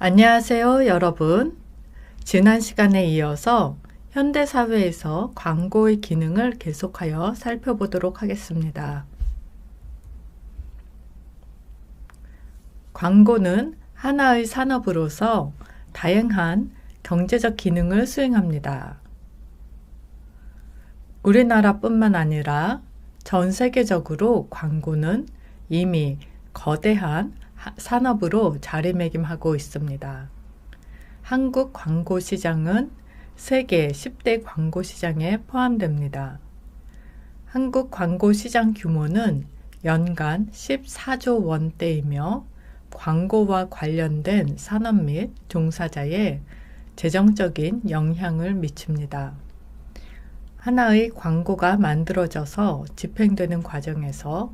안녕하세요, 여러분. 지난 시간에 이어서 현대사회에서 광고의 기능을 계속하여 살펴보도록 하겠습니다. 광고는 하나의 산업으로서 다양한 경제적 기능을 수행합니다. 우리나라뿐만 아니라 전 세계적으로 광고는 이미 거대한 산업으로 자리매김하고 있습니다. 한국 광고 시장은 세계 10대 광고 시장에 포함됩니다. 한국 광고 시장 규모는 연간 14조 원대이며 광고와 관련된 산업 및 종사자에 재정적인 영향을 미칩니다. 하나의 광고가 만들어져서 집행되는 과정에서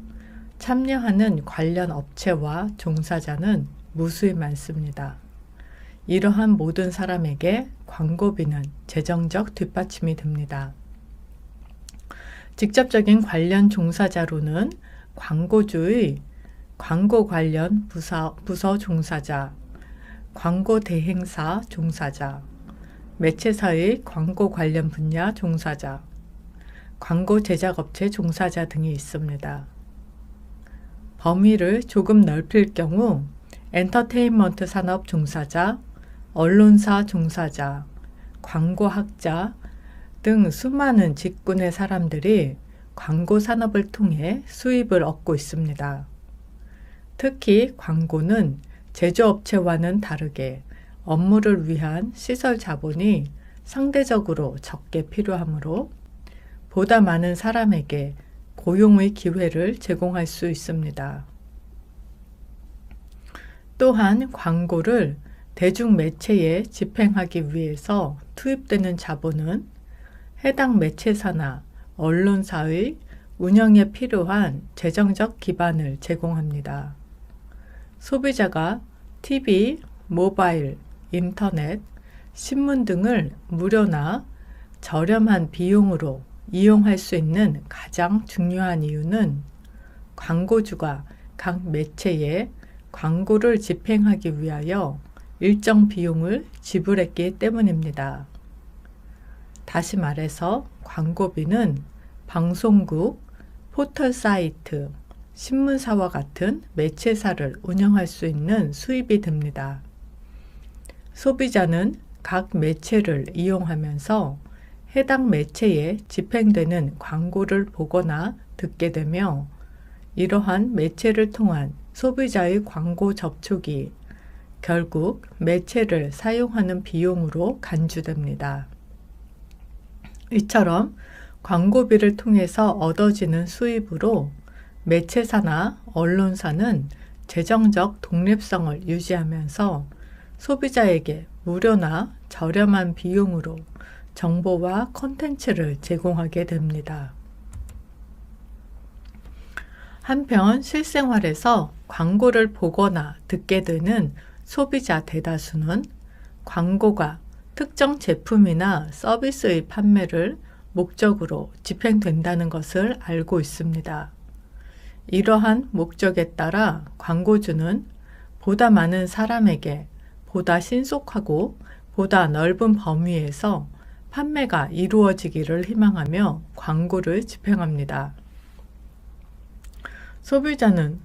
참여하는 관련 업체와 종사자는 무수히 많습니다. 이러한 모든 사람에게 광고비는 재정적 뒷받침이 됩니다. 직접적인 관련 종사자로는 광고주의 광고 관련 부서 종사자, 광고 대행사 종사자, 매체사의 광고 관련 분야 종사자, 광고 제작업체 종사자 등이 있습니다. 범위를 조금 넓힐 경우 엔터테인먼트 산업 종사자, 언론사 종사자, 광고학자 등 수많은 직군의 사람들이 광고 산업을 통해 수입을 얻고 있습니다. 특히 광고는 제조업체와는 다르게 업무를 위한 시설 자본이 상대적으로 적게 필요하므로 보다 많은 사람에게 고용의 기회를 제공할 수 있습니다. 또한 광고를 대중매체에 집행하기 위해서 투입되는 자본은 해당 매체사나 언론사의 운영에 필요한 재정적 기반을 제공합니다. 소비자가 TV, 모바일, 인터넷, 신문 등을 무료나 저렴한 비용으로 이용할 수 있는 가장 중요한 이유는 광고주가 각 매체에 광고를 집행하기 위하여 일정 비용을 지불했기 때문입니다. 다시 말해서 광고비는 방송국, 포털 사이트, 신문사와 같은 매체사를 운영할 수 있는 수입이 됩니다. 소비자는 각 매체를 이용하면서 해당 매체에 집행되는 광고를 보거나 듣게 되며 이러한 매체를 통한 소비자의 광고 접촉이 결국 매체를 사용하는 비용으로 간주됩니다. 이처럼 광고비를 통해서 얻어지는 수입으로 매체사나 언론사는 재정적 독립성을 유지하면서 소비자에게 무료나 저렴한 비용으로 정보와 콘텐츠를 제공하게 됩니다. 한편 실생활에서 광고를 보거나 듣게 되는 소비자 대다수는 광고가 특정 제품이나 서비스의 판매를 목적으로 집행된다는 것을 알고 있습니다. 이러한 목적에 따라 광고주는 보다 많은 사람에게 보다 신속하고 보다 넓은 범위에서 판매가 이루어지기를 희망하며 광고를 집행합니다. 소비자는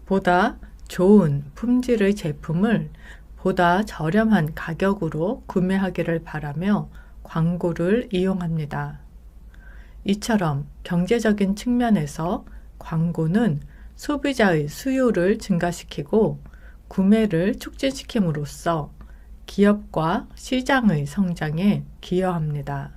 보다 좋은 품질의 제품을 보다 저렴한 가격으로 구매하기를 바라며 광고를 이용합니다. 이처럼 경제적인 측면에서 광고는 소비자의 수요를 증가시키고 구매를 촉진시킴으로써 기업과 시장의 성장에 기여합니다.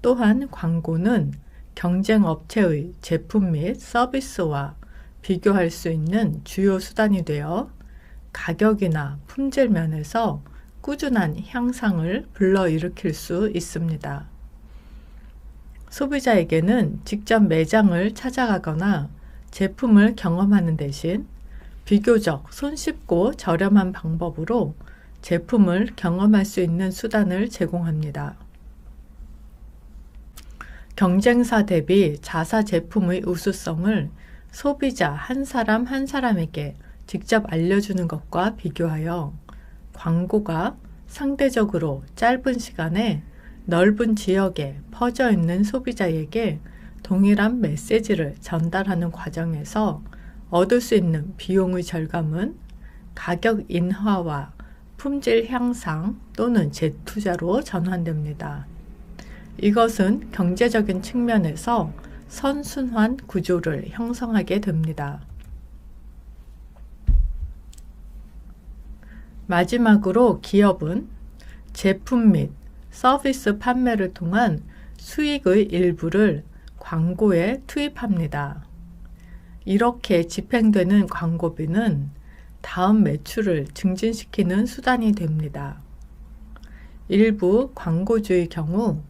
또한 광고는 경쟁 업체의 제품 및 서비스와 비교할 수 있는 주요 수단이 되어 가격이나 품질 면에서 꾸준한 향상을 불러일으킬 수 있습니다. 소비자에게는 직접 매장을 찾아가거나 제품을 경험하는 대신 비교적 손쉽고 저렴한 방법으로 제품을 경험할 수 있는 수단을 제공합니다. 경쟁사 대비 자사 제품의 우수성을 소비자 한 사람 한 사람에게 직접 알려주는 것과 비교하여 광고가 상대적으로 짧은 시간에 넓은 지역에 퍼져 있는 소비자에게 동일한 메시지를 전달하는 과정에서 얻을 수 있는 비용의 절감은 가격 인하와 품질 향상 또는 재투자로 전환됩니다. 이것은 경제적인 측면에서 선순환 구조를 형성하게 됩니다. 마지막으로 기업은 제품 및 서비스 판매를 통한 수익의 일부를 광고에 투입합니다. 이렇게 집행되는 광고비는 다음 매출을 증진시키는 수단이 됩니다. 일부 광고주의 경우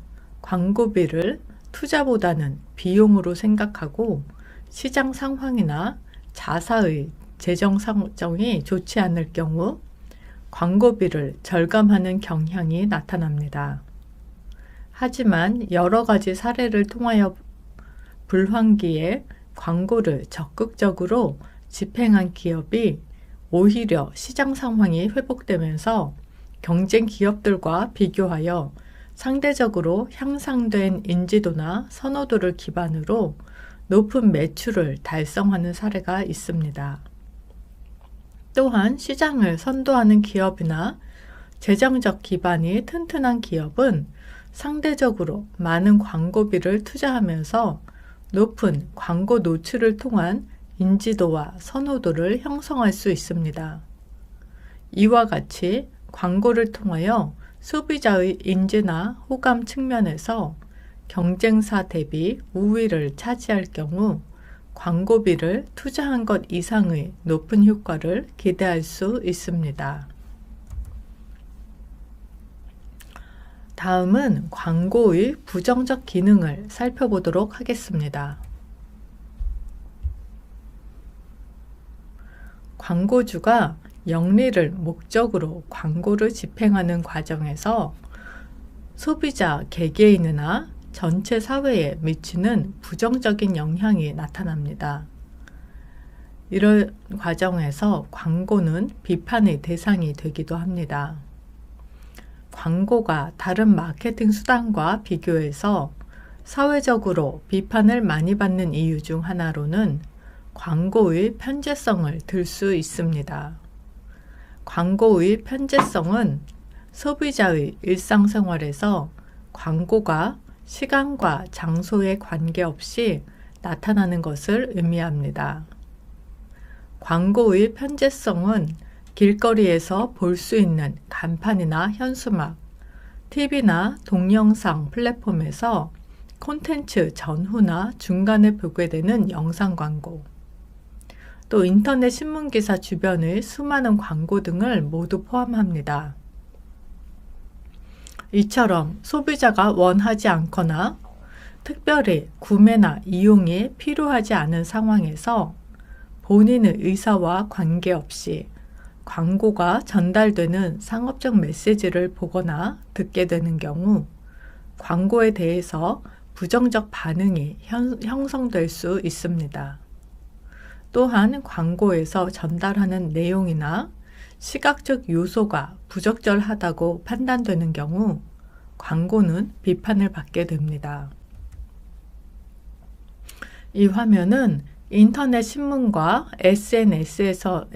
광고비를 투자보다는 비용으로 생각하고 시장 상황이나 자사의 재정 상정이 좋지 않을 경우 광고비를 절감하는 경향이 나타납니다. 하지만 여러 가지 사례를 통하여 불황기에 광고를 적극적으로 집행한 기업이 오히려 시장 상황이 회복되면서 경쟁 기업들과 비교하여 상대적으로 향상된 인지도나 선호도를 기반으로 높은 매출을 달성하는 사례가 있습니다. 또한 시장을 선도하는 기업이나 재정적 기반이 튼튼한 기업은 상대적으로 많은 광고비를 투자하면서 높은 광고 노출을 통한 인지도와 선호도를 형성할 수 있습니다. 이와 같이 광고를 통하여 소비자의 인지나 호감 측면에서 경쟁사 대비 우위를 차지할 경우 광고비를 투자한 것 이상의 높은 효과를 기대할 수 있습니다. 다음은 광고의 부정적 기능을 살펴보도록 하겠습니다. 광고주가 영리를 목적으로 광고를 집행하는 과정에서 소비자 개개인이나 전체 사회에 미치는 부정적인 영향이 나타납니다. 이런 과정에서 광고는 비판의 대상이 되기도 합니다. 광고가 다른 마케팅 수단과 비교해서 사회적으로 비판을 많이 받는 이유 중 하나로는 광고의 편제성을 들 수 있습니다. 광고의 편제성은 소비자의 일상생활에서 광고가 시간과 장소에 관계없이 나타나는 것을 의미합니다. 광고의 편제성은 길거리에서 볼 수 있는 간판이나 현수막, TV나 동영상 플랫폼에서 콘텐츠 전후나 중간에 보게 되는 영상 광고, 또 인터넷 신문기사 주변의 수많은 광고 등을 모두 포함합니다. 이처럼 소비자가 원하지 않거나 특별히 구매나 이용이 필요하지 않은 상황에서 본인의 의사와 관계없이 광고가 전달되는 상업적 메시지를 보거나 듣게 되는 경우 광고에 대해서 부정적 반응이 형성될 수 있습니다. 또한 광고에서 전달하는 내용이나 시각적 요소가 부적절하다고 판단되는 경우 광고는 비판을 받게 됩니다. 이 화면은 인터넷 신문과 SNS에서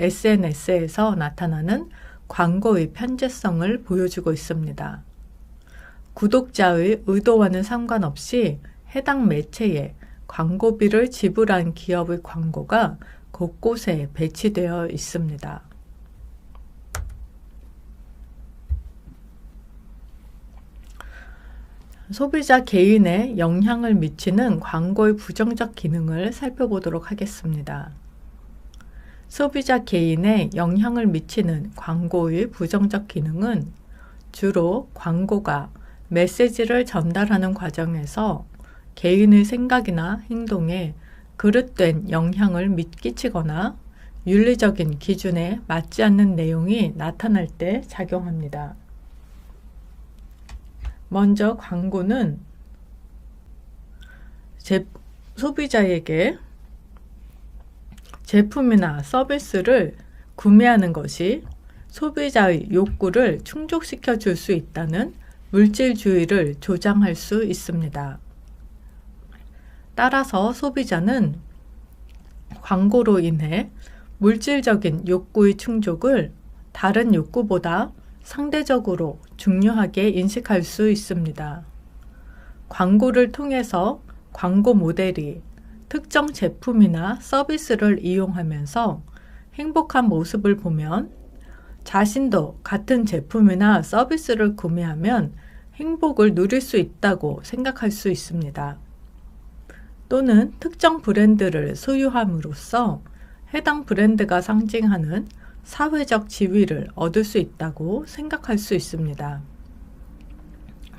나타나는 광고의 편제성을 보여주고 있습니다. 구독자의 의도와는 상관없이 해당 매체에 광고비를 지불한 기업의 광고가 곳곳에 배치되어 있습니다. 소비자 개인에 영향을 미치는 광고의 부정적 기능을 살펴보도록 하겠습니다. 소비자 개인에 영향을 미치는 광고의 부정적 기능은 주로 광고가 메시지를 전달하는 과정에서 개인의 생각이나 행동에 그릇된 영향을 끼치거나 윤리적인 기준에 맞지 않는 내용이 나타날 때 작용합니다. 먼저 광고는 소비자에게 제품이나 서비스를 구매하는 것이 소비자의 욕구를 충족시켜 줄 수 있다는 물질주의를 조장할 수 있습니다. 따라서 소비자는 광고로 인해 물질적인 욕구의 충족을 다른 욕구보다 상대적으로 중요하게 인식할 수 있습니다. 광고를 통해서 광고 모델이 특정 제품이나 서비스를 이용하면서 행복한 모습을 보면 자신도 같은 제품이나 서비스를 구매하면 행복을 누릴 수 있다고 생각할 수 있습니다. 또는 특정 브랜드를 소유함으로써 해당 브랜드가 상징하는 사회적 지위를 얻을 수 있다고 생각할 수 있습니다.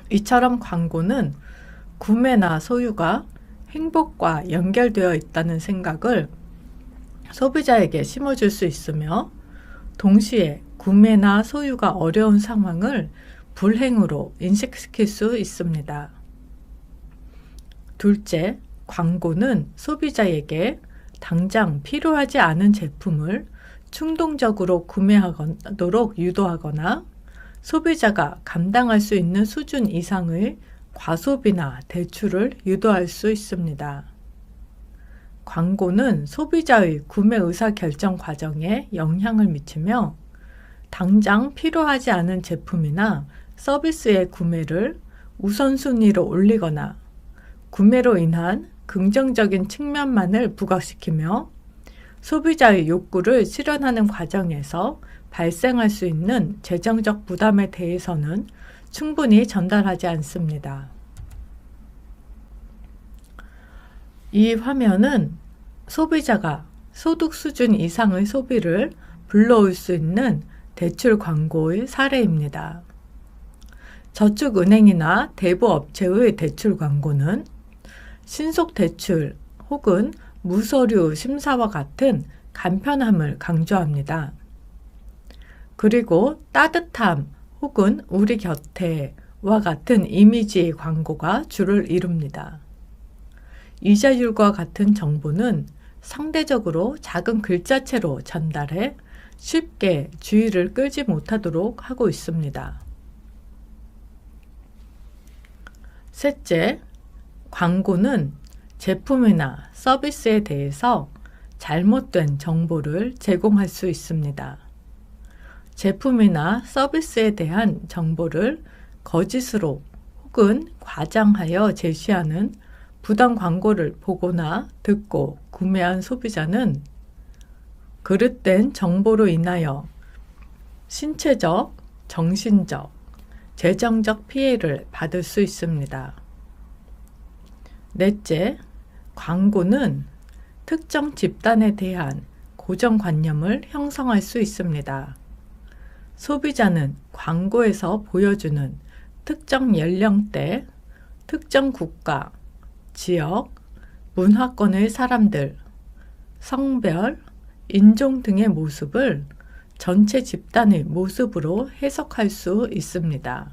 이처럼 광고는 구매나 소유가 행복과 연결되어 있다는 생각을 소비자에게 심어줄 수 있으며 동시에 구매나 소유가 어려운 상황을 불행으로 인식시킬 수 있습니다. 둘째, 광고는 소비자에게 당장 필요하지 않은 제품을 충동적으로 구매하도록 유도하거나 소비자가 감당할 수 있는 수준 이상의 과소비나 대출을 유도할 수 있습니다. 광고는 소비자의 구매 의사 결정 과정에 영향을 미치며 당장 필요하지 않은 제품이나 서비스의 구매를 우선순위로 올리거나 구매로 인한 긍정적인 측면만을 부각시키며 소비자의 욕구를 실현하는 과정에서 발생할 수 있는 재정적 부담에 대해서는 충분히 전달하지 않습니다. 이 화면은 소비자가 소득 수준 이상의 소비를 불러올 수 있는 대출 광고의 사례입니다. 저축은행이나 대부업체의 대출 광고는 신속 대출 혹은 무서류 심사와 같은 간편함을 강조합니다. 그리고 따뜻함 혹은 우리 곁에와 같은 이미지의 광고가 주를 이룹니다. 이자율과 같은 정보는 상대적으로 작은 글자체로 전달해 쉽게 주의를 끌지 못하도록 하고 있습니다. 셋째, 광고는 제품이나 서비스에 대해서 잘못된 정보를 제공할 수 있습니다. 제품이나 서비스에 대한 정보를 거짓으로 혹은 과장하여 제시하는 부당 광고를 보거나 듣고 구매한 소비자는 그릇된 정보로 인하여 신체적, 정신적, 재정적 피해를 받을 수 있습니다. 넷째, 광고는 특정 집단에 대한 고정관념을 형성할 수 있습니다. 소비자는 광고에서 보여주는 특정 연령대, 특정 국가, 지역, 문화권의 사람들, 성별, 인종 등의 모습을 전체 집단의 모습으로 해석할 수 있습니다.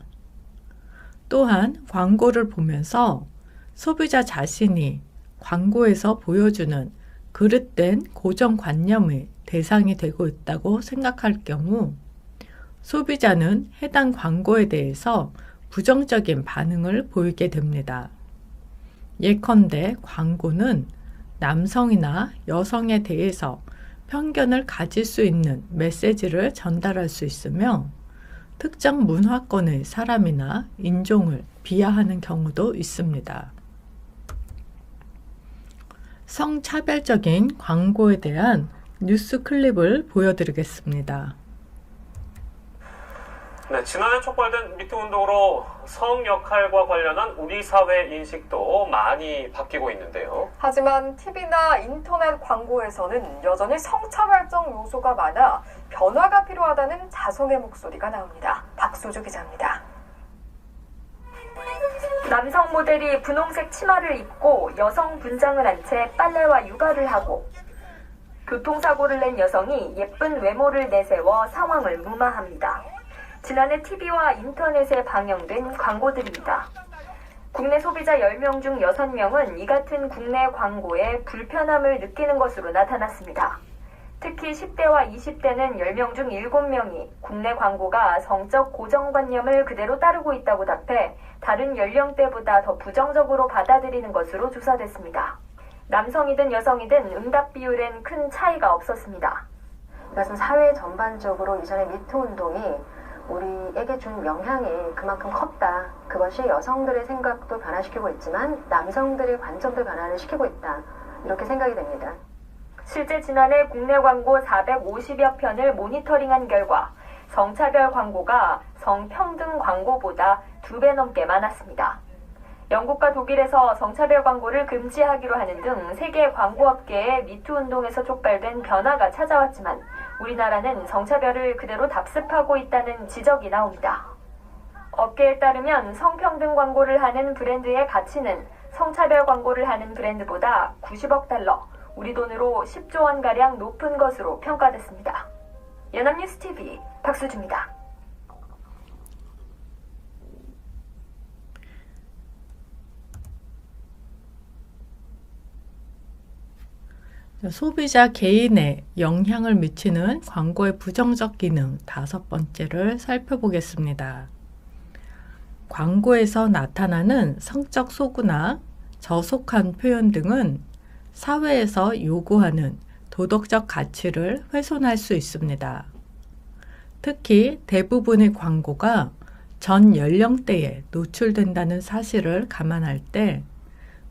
또한 광고를 보면서 소비자 자신이 광고에서 보여주는 그릇된 고정관념의 대상이 되고 있다고 생각할 경우 소비자는 해당 광고에 대해서 부정적인 반응을 보이게 됩니다. 예컨대 광고는 남성이나 여성에 대해서 편견을 가질 수 있는 메시지를 전달할 수 있으며 특정 문화권의 사람이나 인종을 비하하는 경우도 있습니다. 성차별적인 광고에 대한 뉴스 클립을 보여드리겠습니다. 네, 지난해 촉발된 미투 운동으로 성 역할과 관련한 우리 사회 인식도 많이 바뀌고 있는데요. 하지만 TV나 인터넷 광고에서는 여전히 성차별적 요소가 많아 변화가 필요하다는 자성의 목소리가 나옵니다. 박소주 기자입니다. 남성 모델이 분홍색 치마를 입고 여성 분장을 한 채 빨래와 육아를 하고 교통사고를 낸 여성이 예쁜 외모를 내세워 상황을 무마합니다. 지난해 TV와 인터넷에 방영된 광고들입니다. 국내 소비자 10명 중 6명은 이 같은 국내 광고에 불편함을 느끼는 것으로 나타났습니다. 특히 10대와 20대는 10명 중 7명이 국내 광고가 성적 고정관념을 그대로 따르고 있다고 답해 다른 연령대보다 더 부정적으로 받아들이는 것으로 조사됐습니다. 남성이든 여성이든 응답 비율엔 큰 차이가 없었습니다. 이것은 사회 전반적으로 이전의 미투 운동이 우리에게 준 영향이 그만큼 컸다. 그것이 여성들의 생각도 변화시키고 있지만 남성들의 관점도 변화를 시키고 있다. 이렇게 생각이 됩니다. 실제 지난해 국내 광고 450여 편을 모니터링한 결과 성차별 광고가 성평등 광고보다 2배 넘게 많았습니다. 영국과 독일에서 성차별 광고를 금지하기로 하는 등 세계 광고업계의 미투 운동에서 촉발된 변화가 찾아왔지만 우리나라는 성차별을 그대로 답습하고 있다는 지적이 나옵니다. 업계에 따르면 성평등 광고를 하는 브랜드의 가치는 성차별 광고를 하는 브랜드보다 90억 달러, 우리 돈으로 10조 원가량 높은 것으로 평가됐습니다. 연합뉴스TV 박수주입니다. 소비자 개인에 영향을 미치는 광고의 부정적 기능 5번째를 살펴보겠습니다. 광고에서 나타나는 성적 소구나 저속한 표현 등은 사회에서 요구하는 도덕적 가치를 훼손할 수 있습니다. 특히 대부분의 광고가 전 연령대에 노출된다는 사실을 감안할 때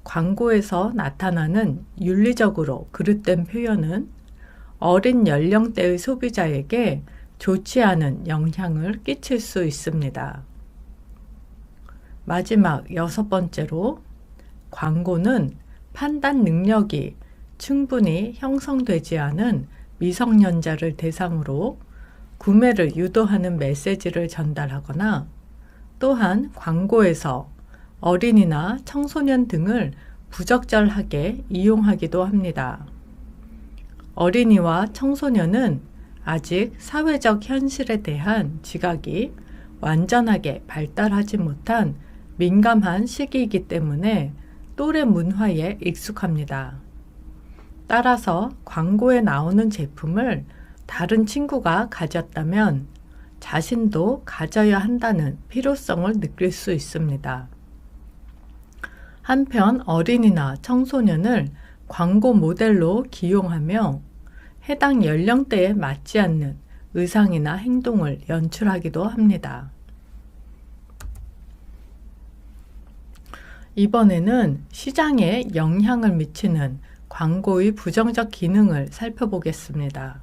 광고에서 나타나는 윤리적으로 그릇된 표현은 어린 연령대의 소비자에게 좋지 않은 영향을 끼칠 수 있습니다. 마지막 6번째로 광고는 판단 능력이 충분히 형성되지 않은 미성년자를 대상으로 구매를 유도하는 메시지를 전달하거나 또한 광고에서 어린이나 청소년 등을 부적절하게 이용하기도 합니다. 어린이와 청소년은 아직 사회적 현실에 대한 지각이 완전하게 발달하지 못한 민감한 시기이기 때문에 또래 문화에 익숙합니다. 따라서 광고에 나오는 제품을 다른 친구가 가졌다면 자신도 가져야 한다는 필요성을 느낄 수 있습니다. 한편 어린이나 청소년을 광고 모델로 기용하며 해당 연령대에 맞지 않는 의상이나 행동을 연출하기도 합니다. 이번에는 시장에 영향을 미치는 광고의 부정적 기능을 살펴보겠습니다.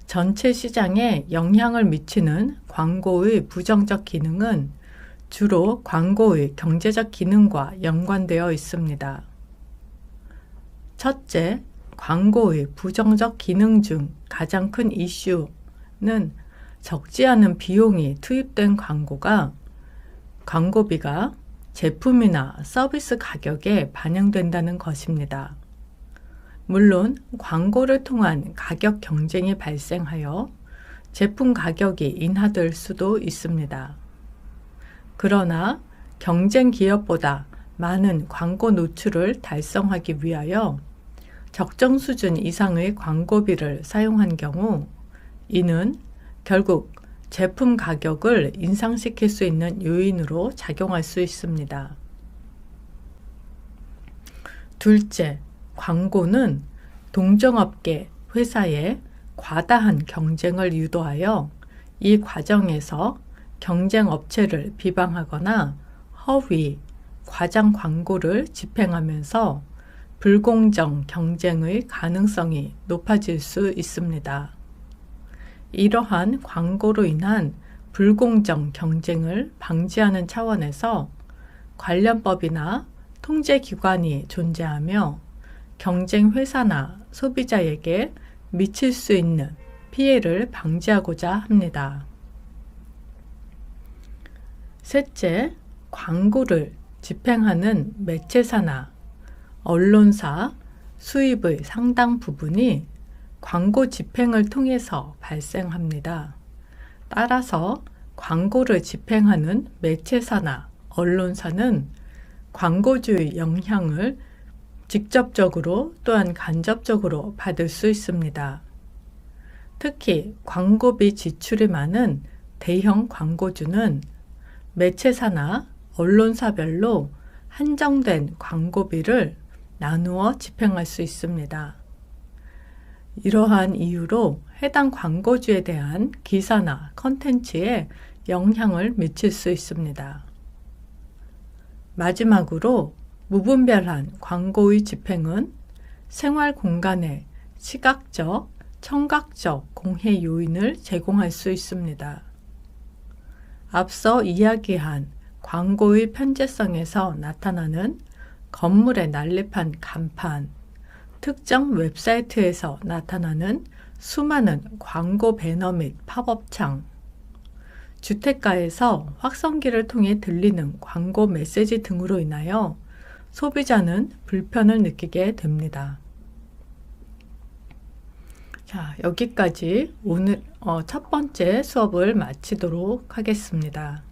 전체 시장에 영향을 미치는 광고의 부정적 기능은 주로 광고의 경제적 기능과 연관되어 있습니다. 첫째, 광고의 부정적 기능 중 가장 큰 이슈는 적지 않은 비용이 투입된 광고비가 제품이나 서비스 가격에 반영된다는 것입니다. 물론 광고를 통한 가격 경쟁이 발생하여 제품 가격이 인하될 수도 있습니다. 그러나 경쟁 기업보다 많은 광고 노출을 달성하기 위하여 적정 수준 이상의 광고비를 사용한 경우 이는 결국 제품 가격을 인상시킬 수 있는 요인으로 작용할 수 있습니다. 둘째, 광고는 동종업계 회사의 과다한 경쟁을 유도하여 이 과정에서 경쟁 업체를 비방하거나 허위, 과장 광고를 집행하면서 불공정 경쟁의 가능성이 높아질 수 있습니다. 이러한 광고로 인한 불공정 경쟁을 방지하는 차원에서 관련법이나 통제기관이 존재하며 경쟁 회사나 소비자에게 미칠 수 있는 피해를 방지하고자 합니다. 셋째, 광고를 집행하는 매체사나 언론사 수입의 상당 부분이 광고 집행을 통해서 발생합니다. 따라서 광고를 집행하는 매체사나 언론사는 광고주의 영향을 직접적으로 또한 간접적으로 받을 수 있습니다. 특히 광고비 지출이 많은 대형 광고주는 매체사나 언론사별로 한정된 광고비를 나누어 집행할 수 있습니다. 이러한 이유로 해당 광고주에 대한 기사나 컨텐츠에 영향을 미칠 수 있습니다. 마지막으로 무분별한 광고의 집행은 생활 공간에 시각적, 청각적 공해 요인을 제공할 수 있습니다. 앞서 이야기한 광고의 편제성에서 나타나는 건물에 난립한 간판, 특정 웹사이트에서 나타나는 수많은 광고 배너 및 팝업창, 주택가에서 확성기를 통해 들리는 광고 메시지 등으로 인하여 소비자는 불편을 느끼게 됩니다. 자, 여기까지 오늘 첫 번째 수업을 마치도록 하겠습니다.